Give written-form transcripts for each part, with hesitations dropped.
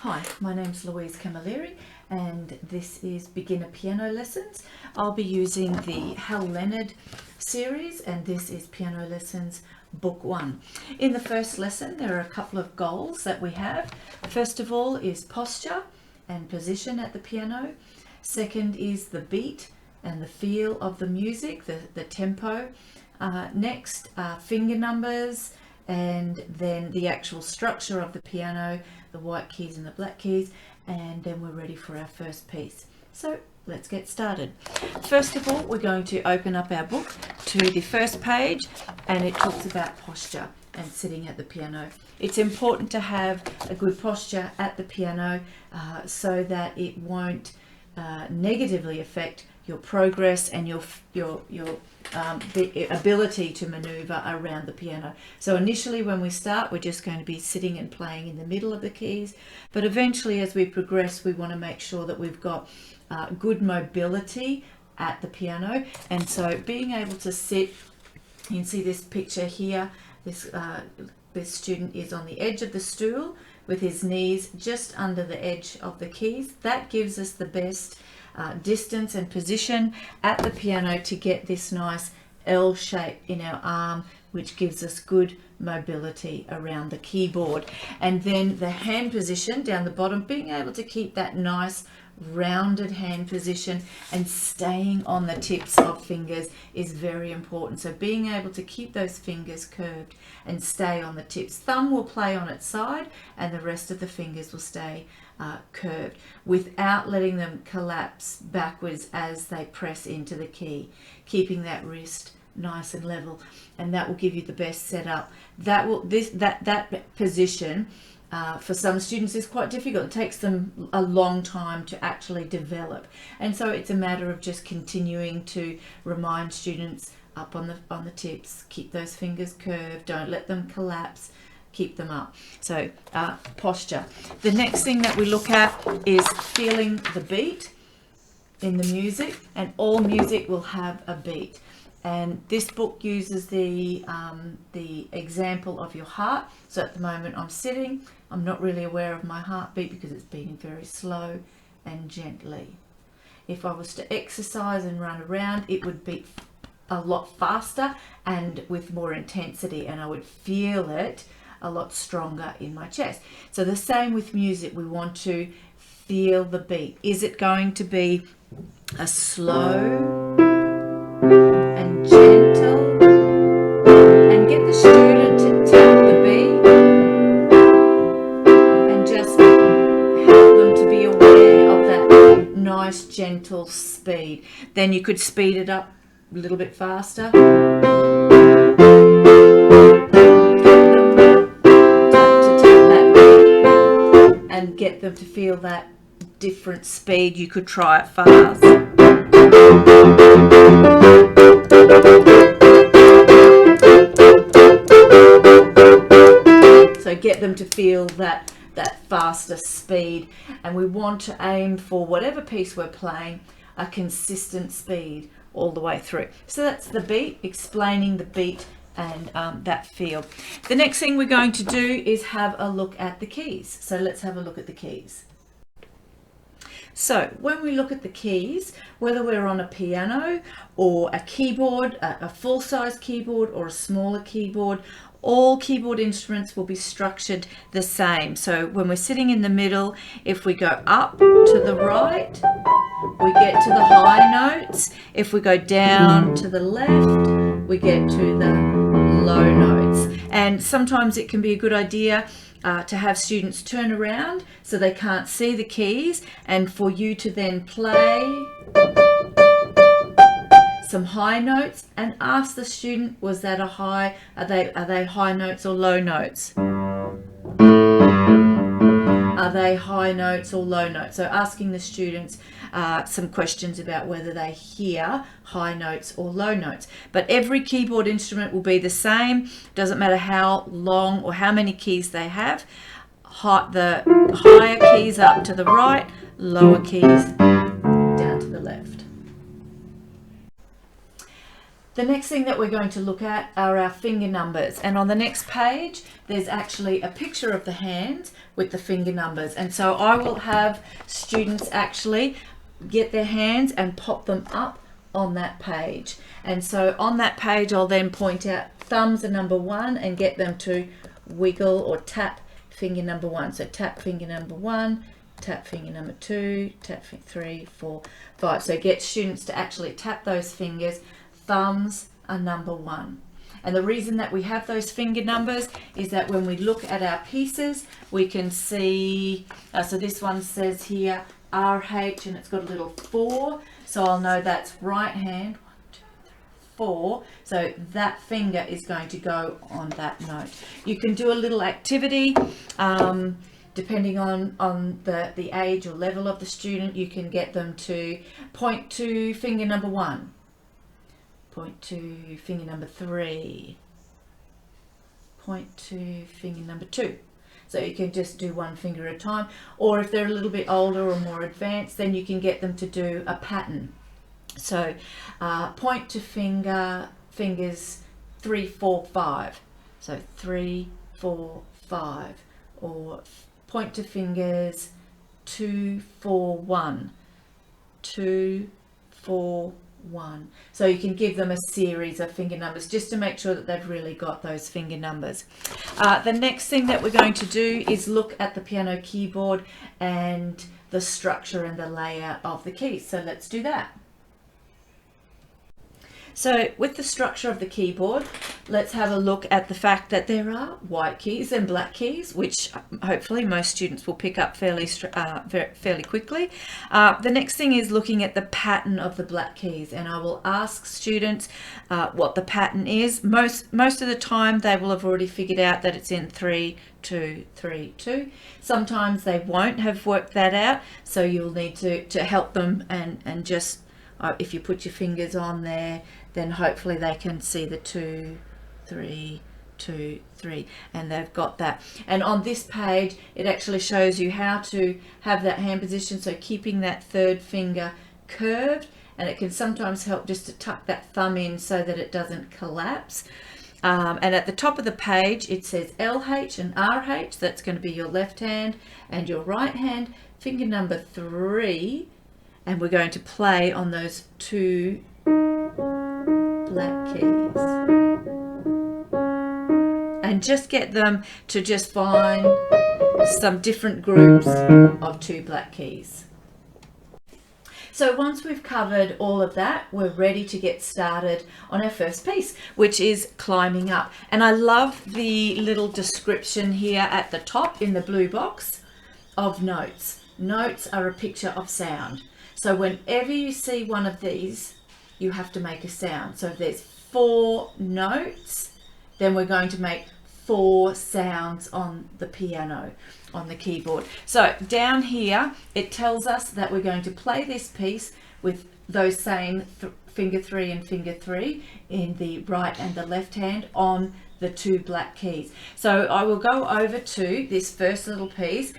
Hi, my name's Louise Camilleri and this is Beginner Piano Lessons. I'll be using the Leonard series and this is Piano Lessons Book 1. In the first lesson there are a couple of goals that we have. First of all is posture and position at the piano. Second is the beat and the feel of the music, the tempo. Next finger numbers, and then the actual structure of the piano, the white keys and the black keys, and then we're ready for our first piece. So let's get started. First of all, we're going to open up our book to the first page, and it talks about posture and sitting at the piano. It's important to have a good posture at the piano so that it won't negatively affect your progress and the ability to maneuver around the piano. So initially when we start, we're just going to be sitting and playing in the middle of the keys, but eventually as we progress we want to make sure that we've got good mobility at the piano. And so being able to sit, you can see this picture here, this student is on the edge of the stool with his knees just under the edge of the keys. That gives us the best distance and position at the piano to get this nice L shape in our arm, which gives us good mobility around the keyboard. And then the hand position down the bottom, being able to keep that nice rounded hand position and staying on the tips of fingers is very important. So being able to keep those fingers curved and stay on the tips. Thumb will play on its side and the rest of the fingers will stay curved without letting them collapse backwards as they press into the key, keeping that wrist nice and level, and that will give you the best setup. That position for some students is quite difficult. It takes them a long time to actually develop, and so it's a matter of just continuing to remind students up on the tips, keep those fingers curved, don't let them collapse, keep them up. So posture. The next thing that we look at is feeling the beat in the music, and all music will have a beat. And this book uses the example of your heart. So at the moment I'm sitting, I'm not really aware of my heartbeat because it's beating very slow and gently. If I was to exercise and run around, it would beat a lot faster and with more intensity, and I would feel it a lot stronger in my chest. So the same with music, we want to feel the beat. Is it going to be a slow and gentle, and get the student to tell the beat and just help them to be aware of that nice gentle speed. Then you could speed it up a little bit faster and get them to feel that different speed. You could try it fast. So get them to feel that faster speed, and we want to aim for whatever piece we're playing a consistent speed all the way through. So that's the beat, explaining the beat and that feel. The next thing we're going to do is have a look at the keys. So let's have a look at the keys. So when we look at the keys, whether we're on a piano or a keyboard, a full-size keyboard or a smaller keyboard, all keyboard instruments will be structured the same. So when we're sitting in the middle, if we go up to the right, we get to the high notes. If we go down to the left, we get to the low notes. And sometimes it can be a good idea to have students turn around so they can't see the keys, and for you to then play some high notes and ask the student, was that a high, are they high notes or low notes? Are they high notes or low notes? So asking the students some questions about whether they hear high notes or low notes. But every keyboard instrument will be the same. Doesn't matter how long or how many keys they have. The higher keys up to the right, lower keys down to the left. The next thing that we're going to look at are our finger numbers, and on the next page there's actually a picture of the hand with the finger numbers, and so I will have students actually get their hands and pop them up on that page. And so on that page I'll then point out thumbs are number 1 and get them to wiggle or tap finger number 1. So tap finger number 1, tap finger number 2, tap 3, 4, 5. So get students to actually tap those fingers. Thumbs are number 1. And the reason that we have those finger numbers is that when we look at our pieces, we can see, so this one says here RH and it's got a little 4. So I'll know that's right hand, 1, 2, 3, 4. So that finger is going to go on that note. You can do a little activity. Depending on the age or level of the student, you can get them to point to finger number 1. Point to finger number 3. Point to finger number 2. So you can just do one finger at a time. Or if they're a little bit older or more advanced, then you can get them to do a pattern. So point to fingers 3, 4, 5. So 3, 4, 5. Or point to fingers 2, 4, 1. 2, 4, 1. So you can give them a series of finger numbers just to make sure that they've really got those finger numbers. The next thing that we're going to do is look at the piano keyboard and the structure and the layout of the keys. So let's do that. So with the structure of the keyboard, let's have a look at the fact that there are white keys and black keys, which hopefully most students will pick up fairly quickly. The next thing is looking at the pattern of the black keys, and I will ask students what the pattern is. Most of the time they will have already figured out that it's in 3, 2, 3, 2. Sometimes they won't have worked that out, so you'll need to help them and just if you put your fingers on there, then hopefully they can see the 2, 3, 2, 3, and they've got that. And on this page, it actually shows you how to have that hand position, so keeping that third finger curved, and it can sometimes help just to tuck that thumb in so that it doesn't collapse. And at the top of the page, it says LH and RH. That's going to be your left hand and your right hand, finger number 3. And we're going to play on those 2 black keys. And just get them to just find some different groups of 2 black keys. So once we've covered all of that, we're ready to get started on our first piece, which is climbing up. And I love the little description here at the top in the blue box of notes. Notes are a picture of sound. So whenever you see one of these, you have to make a sound. So if there's 4 notes, then we're going to make 4 sounds on the piano, on the keyboard. So down here, it tells us that we're going to play this piece with those same finger 3 and finger 3 in the right and the left hand on the 2 black keys. So I will go over to this first little piece.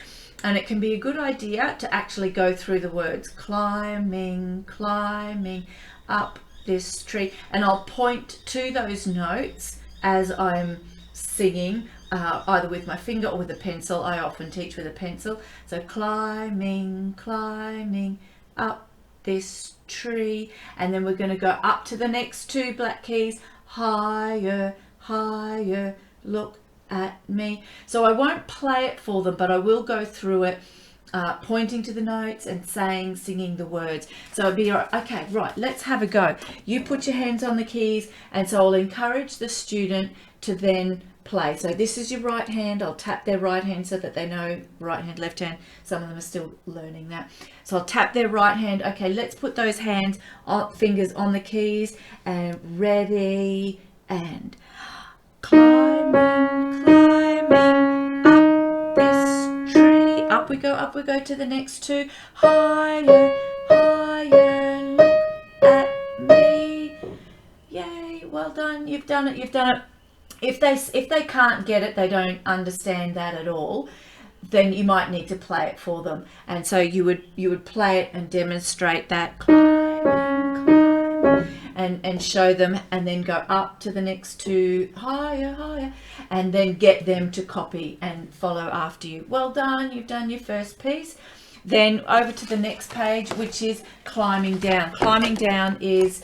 And it can be a good idea to actually go through the words climbing, climbing up this tree. And I'll point to those notes as I'm singing, either with my finger or with a pencil. I often teach with a pencil. So climbing, climbing up this tree. And then we're going to go up to the next 2 black keys. Higher, higher, look at me. So I won't play it for them, but I will go through it, pointing to the notes and singing the words. So it'll be okay, right, let's have a go. You put your hands on the keys, and so I'll encourage the student to then play. So this is your right hand. I'll tap their right hand so that they know right hand, left hand. Some of them are still learning that. So I'll tap their right hand. Okay, let's put those fingers on the keys, and ready, and climbing, climbing up this tree. Up we go to the next 2. Higher, higher, look at me. Yay, well done. You've done it. You've done it. If they can't get it, they don't understand that at all, then you might need to play it for them. And so you would play it and demonstrate that climbing, climbing. and show them, and then go up to the next two, higher, higher, and then get them to copy and follow after you. Well done, you've done your first piece. Then over to the next page, which is climbing down. Climbing down is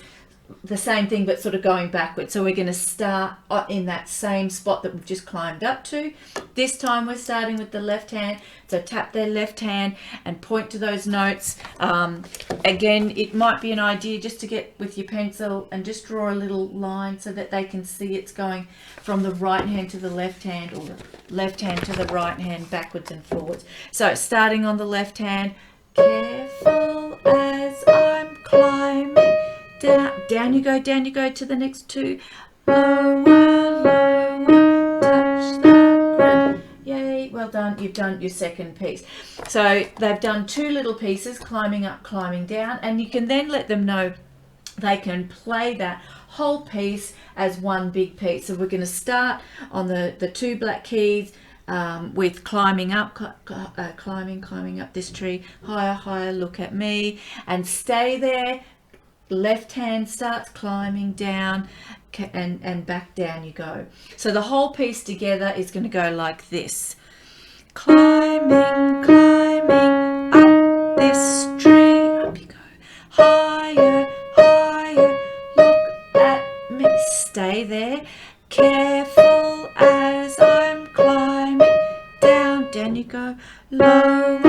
the same thing but sort of going backwards. So we're going to start in that same spot that we've just climbed up to. This time we're starting with the left hand, so tap their left hand and point to those notes. Again, it might be an idea just to get with your pencil and just draw a little line so that they can see it's going from the right hand to the left hand, or the left hand to the right hand, backwards and forwards. So starting on the left hand, careful as I'm climbing down you go to the next two. Lower, lower, touch the ground. Yay, well done, you've done your second piece. So they've done two little pieces, climbing up, climbing down, and you can then let them know they can play that whole piece as one big piece. So we're going to start on the two black keys with climbing up, climbing up this tree, higher, higher, look at me, and stay there. Left hand starts climbing down, and back down you go. So the whole piece together is going to go like this. Climbing, climbing up this tree. Up you go. Higher, higher, look at me. Stay there. Careful as I'm climbing down. Down you go. Lower,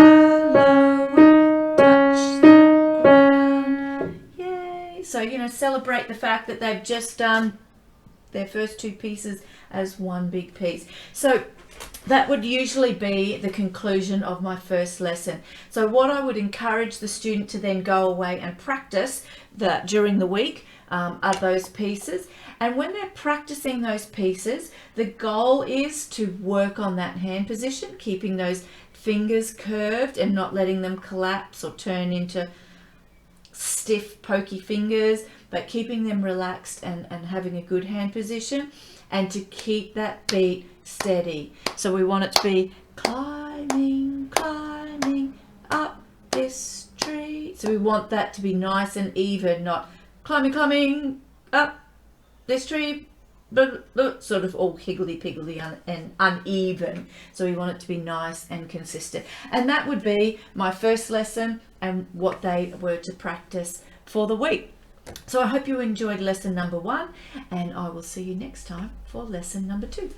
lower, touch the ground. So, you know, celebrate the fact that they've just done their first two pieces as one big piece. So that would usually be the conclusion of my first lesson. So what I would encourage the student to then go away and practice during the week are those pieces. And when they're practicing those pieces, the goal is to work on that hand position, keeping those fingers curved and not letting them collapse or turn into stiff pokey fingers, but keeping them relaxed and having a good hand position, and to keep that beat steady. So we want it to be climbing, climbing up this tree. So we want that to be nice and even, not climbing, climbing up this tree, but sort of all higgledy-piggledy and uneven. So we want it to be nice and consistent. And that would be my first lesson and what they were to practice for the week. So I hope you enjoyed lesson number 1, and I will see you next time for lesson number 2.